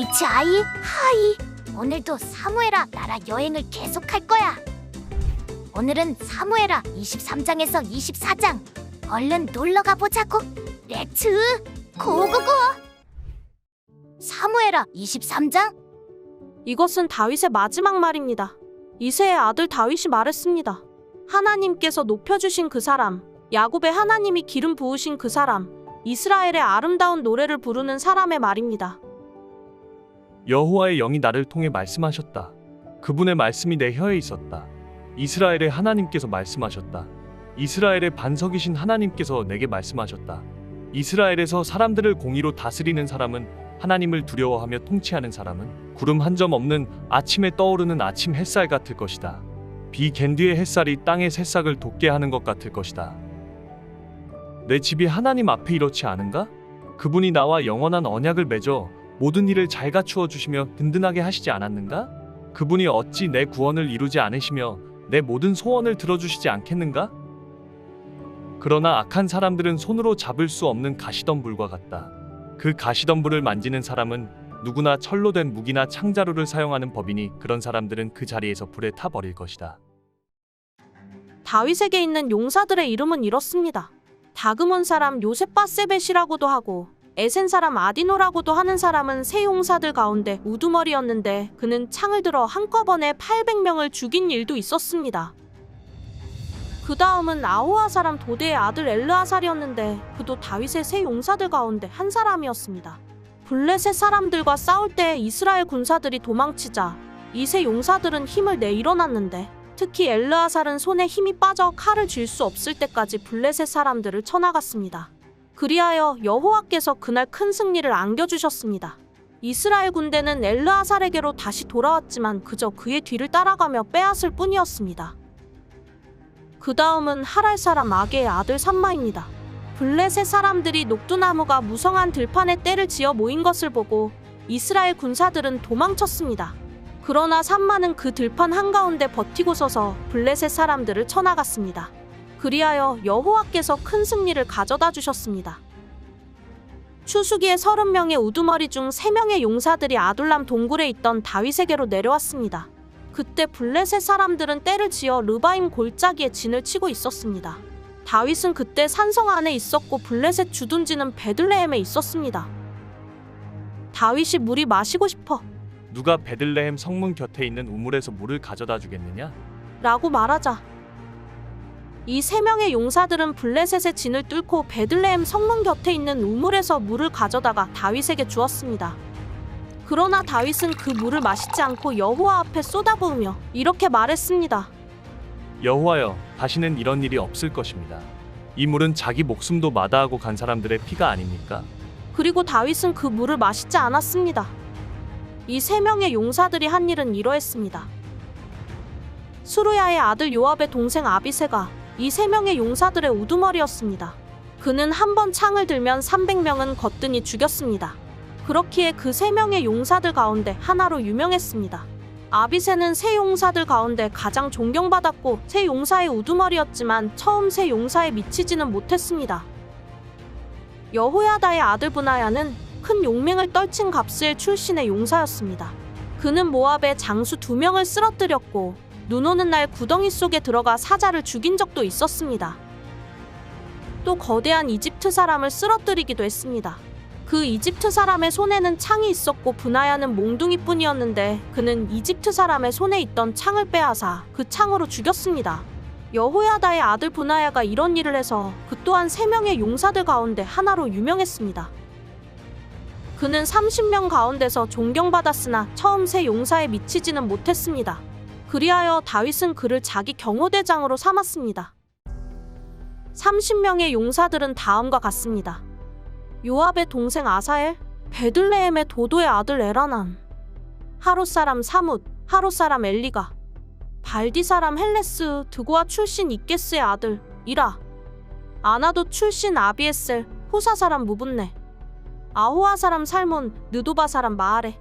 그치 아이? 하이. 오늘도 사무엘아 나라 여행을 계속할 거야. 오늘은 사무엘아 23장에서 24장. 얼른 놀러 가보자고. 렛츠 고고고. 사무엘아 23장. 이것은 다윗의 마지막 말입니다. 이새의 아들 다윗이 말했습니다. 하나님께서 높여주신 그 사람, 야곱의 하나님이 기름 부으신 그 사람, 이스라엘의 아름다운 노래를 부르는 사람의 말입니다. 여호와의 영이 나를 통해 말씀하셨다. 그분의 말씀이 내 혀에 있었다. 이스라엘의 하나님께서 말씀하셨다. 이스라엘의 반석이신 하나님께서 내게 말씀하셨다. 이스라엘에서 사람들을 공의로 다스리는 사람은, 하나님을 두려워하며 통치하는 사람은 구름 한 점 없는 아침에 떠오르는 아침 햇살 같을 것이다. 비 갠 뒤의 햇살이 땅의 새싹을 돋게 하는 것 같을 것이다. 내 집이 하나님 앞에 이렇지 않은가? 그분이 나와 영원한 언약을 맺어 모든 일을 잘 갖추어 주시며 든든하게 하시지 않았는가? 그분이 어찌 내 구원을 이루지 않으시며 내 모든 소원을 들어주시지 않겠는가? 그러나 악한 사람들은 손으로 잡을 수 없는 가시덤불과 같다. 그 가시덤불을 만지는 사람은 누구나 철로 된 무기나 창자루를 사용하는 법이니 그런 사람들은 그 자리에서 불에 타버릴 것이다. 다윗에게 있는 용사들의 이름은 이렇습니다. 다그몬 사람 요셉바세벳이라고도 하고 에센 사람 아디노라고도 하는 사람은 세 용사들 가운데 우두머리였는데 그는 창을 들어 한꺼번에 800명을 죽인 일도 있었습니다. 그 다음은 아호아 사람 도대의 아들 엘르아살이었는데 그도 다윗의 세 용사들 가운데 한 사람이었습니다. 블레셋 사람들과 싸울 때 이스라엘 군사들이 도망치자 이 세 용사들은 힘을 내 일어났는데 특히 엘르아살은 손에 힘이 빠져 칼을 쥘 수 없을 때까지 블레셋 사람들을 쳐나갔습니다. 그리하여 여호와께서 그날 큰 승리를 안겨주셨습니다. 이스라엘 군대는 엘르아살에게로 다시 돌아왔지만 그저 그의 뒤를 따라가며 빼앗을 뿐이었습니다. 그 다음은 하랄 사람 아게의 아들 삼마입니다. 블레셋 사람들이 녹두나무가 무성한 들판에 떼를 지어 모인 것을 보고 이스라엘 군사들은 도망쳤습니다. 그러나 삼마는 그 들판 한가운데 버티고 서서 블레셋 사람들을 쳐나갔습니다. 그리하여 여호와께서 큰 승리를 가져다 주셨습니다. 추수기에 30명의 우두머리 중 3명의 용사들이 아둘람 동굴에 있던 다윗에게로 내려왔습니다. 그때 블레셋 사람들은 떼를 지어 르바임 골짜기에 진을 치고 있었습니다. 다윗은 그때 산성 안에 있었고 블레셋 주둔지는 베들레헴에 있었습니다. 다윗이 물이 마시고 싶어 누가 베들레헴 성문 곁에 있는 우물에서 물을 가져다 주겠느냐? 라고 말하자 이 3명의 용사들은 블레셋의 진을 뚫고 베들레헴 성문 곁에 있는 우물에서 물을 가져다가 다윗에게 주었습니다. 그러나 다윗은 그 물을 마시지 않고 여호와 앞에 쏟아부으며 이렇게 말했습니다. 여호와여, 다시는 이런 일이 없을 것입니다. 이 물은 자기 목숨도 마다하고 간 사람들의 피가 아닙니까? 그리고 다윗은 그 물을 마시지 않았습니다. 이 3명의 용사들이 한 일은 이러했습니다. 수르야의 아들 요압의 동생 아비새가 이 3명의 용사들의 우두머리였습니다. 그는 한 번 창을 들면 300명은 거뜬히 죽였습니다. 그렇기에 그 3명의 용사들 가운데 하나로 유명했습니다. 아비새는 세 용사들 가운데 가장 존경받았고 세 용사의 우두머리였지만 처음 세 용사에 미치지는 못했습니다. 여호야다의 아들 브나야는 큰 용맹을 떨친 갑스엘 출신의 용사였습니다. 그는 모압의 장수 2명을 쓰러뜨렸고 눈 오는 날 구덩이 속에 들어가 사자를 죽인 적도 있었습니다. 또 거대한 이집트 사람을 쓰러뜨리기도 했습니다. 그 이집트 사람의 손에는 창이 있었고 브나야는 몽둥이뿐이었는데 그는 이집트 사람의 손에 있던 창을 빼앗아 그 창으로 죽였습니다. 여호야다의 아들 브나야가 이런 일을 해서 그 또한 3명의 용사들 가운데 하나로 유명했습니다. 그는 30명 가운데서 존경받았으나 처음 세 용사에 미치지는 못했습니다. 그리하여 다윗은 그를 자기 경호대장으로 삼았습니다. 30명의 용사들은 다음과 같습니다. 요압의 동생 아사엘, 베들레헴의 도도의 아들 에라난, 하롯 사람 사뭇, 하롯 사람 엘리가, 발디 사람 헬레스, 드고아 출신 이게스의 아들 이라, 아나도 출신 아비에셀, 호사 사람 무분네, 아호아 사람 살몬, 느도바 사람 마아레,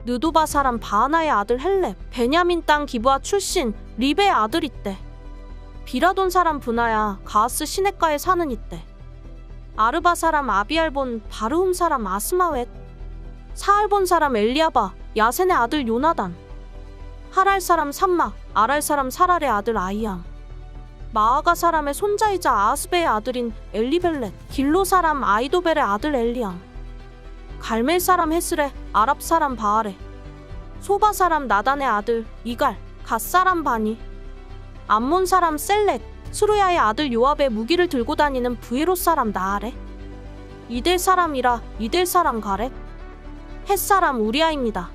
느도바 사람 바하나의 아들 헬렙, 베냐민 땅 기브아 출신 리베의 아들 이때, 비라돈 사람 브나야, 가하스 시냇가에 사는 이때, 아르바 사람 아비알본, 바르훔 사람 아스마웻, 사알 본 사람 엘리야바, 야센의 아들 요나단, 하랄 사람 삼막, 아랄 사람 사랄의 아들 아이암, 마아가 사람의 손자이자 아스베의 아들인 엘리벨렛, 길로 사람 아이도벨의 아들 엘리암, 갈멜 사람 헤스레, 아랍 사람 바알레, 소바 사람 나단의 아들 이갈, 갓 사람 바니, 암몬 사람 셀렛, 수르야의 아들 요압의 무기를 들고 다니는 브에롯 사람 나아레, 이델 사람이라 이델 사람 가렙, 헷 사람 우리아입니다.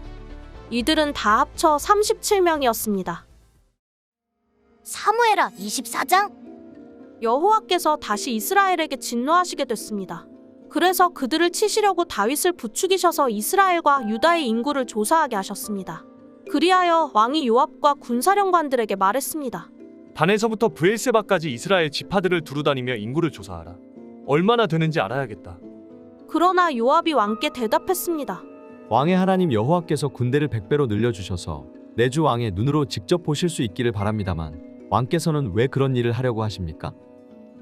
이들은 다 합쳐 37명이었습니다. 사무엘하 24장? 여호와께서 다시 이스라엘에게 진노하시게 됐습니다. 그래서 그들을 치시려고 다윗을 부추기셔서 이스라엘과 유다의 인구를 조사하게 하셨습니다. 그리하여 왕이 요압과 군사령관들에게 말했습니다. 단에서부터 브엘세바까지 이스라엘 지파들을 두루다니며 인구를 조사하라. 얼마나 되는지 알아야겠다. 그러나 요압이 왕께 대답했습니다. 왕의 하나님 여호와께서 군대를 100배로 늘려주셔서 내 주 왕의 눈으로 직접 보실 수 있기를 바랍니다만 왕께서는 왜 그런 일을 하려고 하십니까?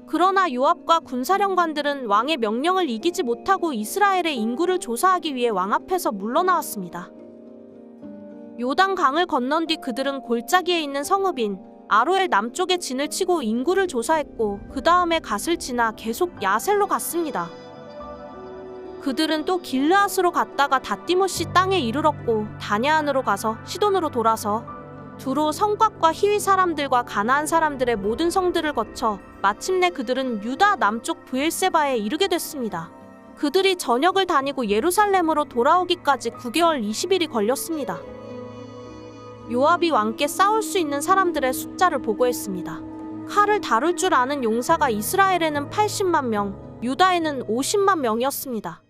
그러나 요압과 군사령관들은 왕의 명령을 이기지 못하고 이스라엘의 인구를 조사하기 위해 왕 앞에서 물러나왔습니다. 요단 강을 건넌 뒤 그들은 골짜기에 있는 성읍인 아로엘 남쪽에 진을 치고 인구를 조사했고 그 다음에 갓을 지나 계속 야셀로 갔습니다. 그들은 또 길르앗으로 갔다가 다띠모시 땅에 이르렀고 다냐안으로 가서 시돈으로 돌아서 두로 성곽과 히위 사람들과 가나안 사람들의 모든 성들을 거쳐 마침내 그들은 유다 남쪽 브엘세바에 이르게 됐습니다. 그들이 전역을 다니고 예루살렘으로 돌아오기까지 9개월 20일이 걸렸습니다. 요압이 왕께 싸울 수 있는 사람들의 숫자를 보고했습니다. 칼을 다룰 줄 아는 용사가 이스라엘에는 80만 명, 유다에는 50만 명이었습니다.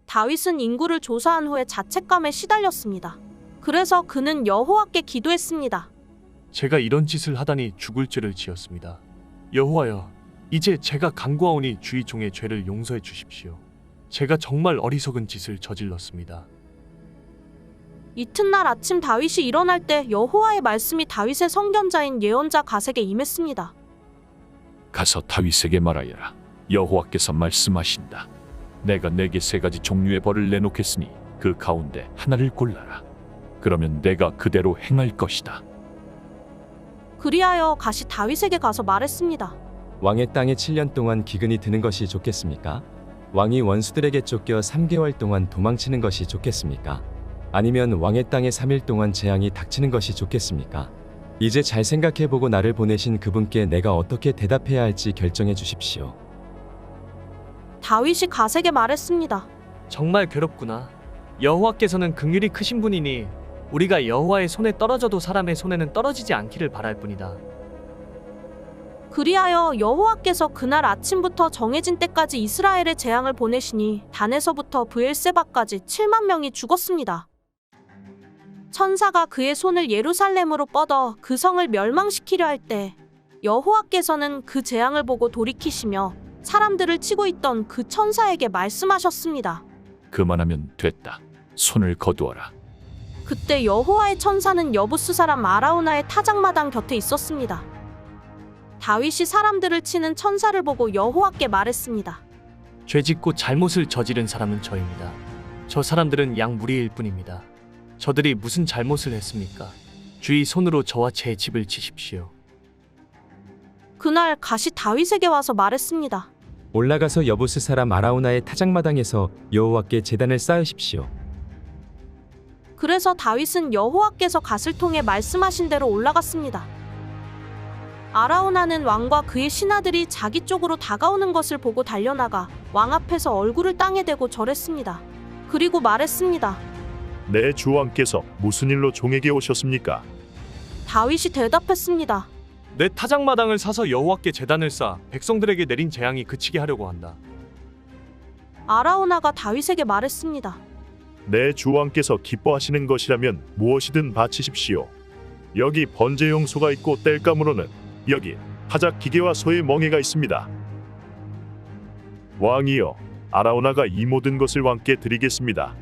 다윗은 인구를 조사한 후에 자책감에 시달렸습니다. 그래서 그는 여호와께 기도했습니다. 제가 이런 짓을 하다니 죽을 죄를 지었습니다. 여호와여, 이제 제가 간구하오니 주의 종의 죄를 용서해 주십시오. 제가 정말 어리석은 짓을 저질렀습니다. 이튿날 아침 다윗이 일어날 때 여호와의 말씀이 다윗의 선견자인 예언자 갓에게 임했습니다. 가서 다윗에게 말하여라. 여호와께서 말씀하신다. 내가 내게 3가지 종류의 벌을 내놓겠으니 그 가운데 하나를 골라라. 그러면 내가 그대로 행할 것이다. 그리하여 갓이 다윗에게 가서 말했습니다. 왕의 땅에 7년 동안 기근이 드는 것이 좋겠습니까? 왕이 원수들에게 쫓겨 3개월 동안 도망치는 것이 좋겠습니까? 아니면 왕의 땅에 3일 동안 재앙이 닥치는 것이 좋겠습니까? 이제 잘 생각해보고 나를 보내신 그분께 내가 어떻게 대답해야 할지 결정해 주십시오. 다윗이 갓에게 말했습니다. 정말 괴롭구나. 여호와께서는 긍휼이 크신 분이니 우리가 여호와의 손에 떨어져도 사람의 손에는 떨어지지 않기를 바랄 뿐이다. 그리하여 여호와께서 그날 아침부터 정해진 때까지 이스라엘의 재앙을 보내시니 단에서부터 브엘세바까지 7만 명이 죽었습니다. 천사가 그의 손을 예루살렘으로 뻗어 그 성을 멸망시키려 할 때 여호와께서는 그 재앙을 보고 돌이키시며 사람들을 치고 있던 그 천사에게 말씀하셨습니다. 그만하면 됐다. 손을 거두어라. 그때 여호와의 천사는 여부스 사람 아라우나의 타작마당 곁에 있었습니다. 다윗이 사람들을 치는 천사를 보고 여호와께 말했습니다. 죄짓고 잘못을 저지른 사람은 저입니다. 저 사람들은 양 무리일 뿐입니다. 저들이 무슨 잘못을 했습니까? 주의 손으로 저와 제 집을 치십시오. 그날 갓이 다윗에게 와서 말했습니다. 올라가서 여부스 사람 아라우나의 타작마당에서 여호와께 제단을 쌓으십시오. 그래서 다윗은 여호와께서 갓을 통해 말씀하신 대로 올라갔습니다. 아라우나는 왕과 그의 신하들이 자기 쪽으로 다가오는 것을 보고 달려나가 왕 앞에서 얼굴을 땅에 대고 절했습니다. 그리고 말했습니다. 내 주왕께서 무슨 일로 종에게 오셨습니까? 다윗이 대답했습니다. 내 타작마당을 사서 여호와께 제단을 쌓아 백성들에게 내린 재앙이 그치게 하려고 한다. 아라우나가 다윗에게 말했습니다. 내 주왕께서 기뻐하시는 것이라면 무엇이든 바치십시오. 여기 번제용소가 있고 땔감으로는 여기 타작 기계와 소의 멍에가 있습니다. 왕이여, 아라우나가 이 모든 것을 왕께 드리겠습니다.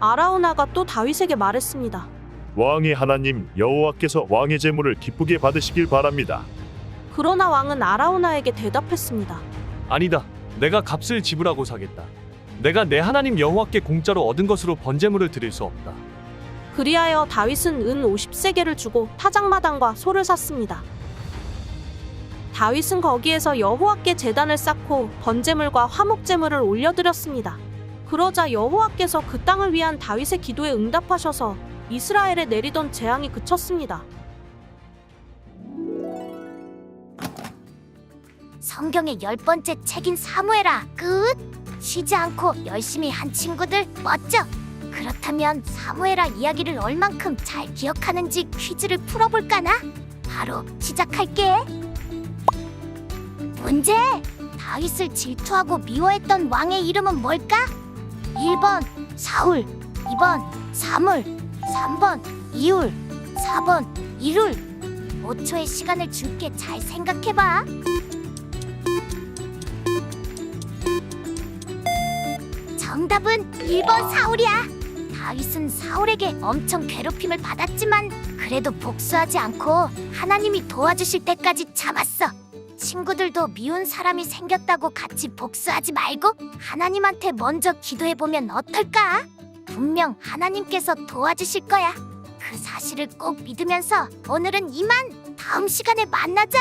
아라우나가 또 다윗에게 말했습니다. 왕의 하나님 여호와께서 왕의 제물을 기쁘게 받으시길 바랍니다. 그러나 왕은 아라우나에게 대답했습니다. 아니다. 내가 값을 지불하고 사겠다. 내가 내 하나님 여호와께 공짜로 얻은 것으로 번제물을 드릴 수 없다. 그리하여 다윗은 은 50세겔을 주고 타작마당과 소를 샀습니다. 다윗은 거기에서 여호와께 제단을 쌓고 번제물과 화목제물을 올려드렸습니다. 그러자 여호와께서 그 땅을 위한 다윗의 기도에 응답하셔서 이스라엘에 내리던 재앙이 그쳤습니다. 성경의 10번째 책인 사무엘아 끝! 쉬지 않고 열심히 한 친구들 멋져! 그렇다면 사무엘아 이야기를 얼만큼 잘 기억하는지 퀴즈를 풀어볼까나? 바로 시작할게. 문제! 다윗을 질투하고 미워했던 왕의 이름은 뭘까? 1번 사울, 2번 사물, 3번 이울, 4번 이룰. 5초의 시간을 줄게. 잘 생각해봐. 정답은 1번 사울이야. 다윗은 사울에게 엄청 괴롭힘을 받았지만 그래도 복수하지 않고 하나님이 도와주실 때까지 참았어. 친구들도 미운 사람이 생겼다고 같이 복수하지 말고 하나님한테 먼저 기도해보면 어떨까? 분명 하나님께서 도와주실 거야. 그 사실을 꼭 믿으면서 오늘은 이만. 다음 시간에 만나자.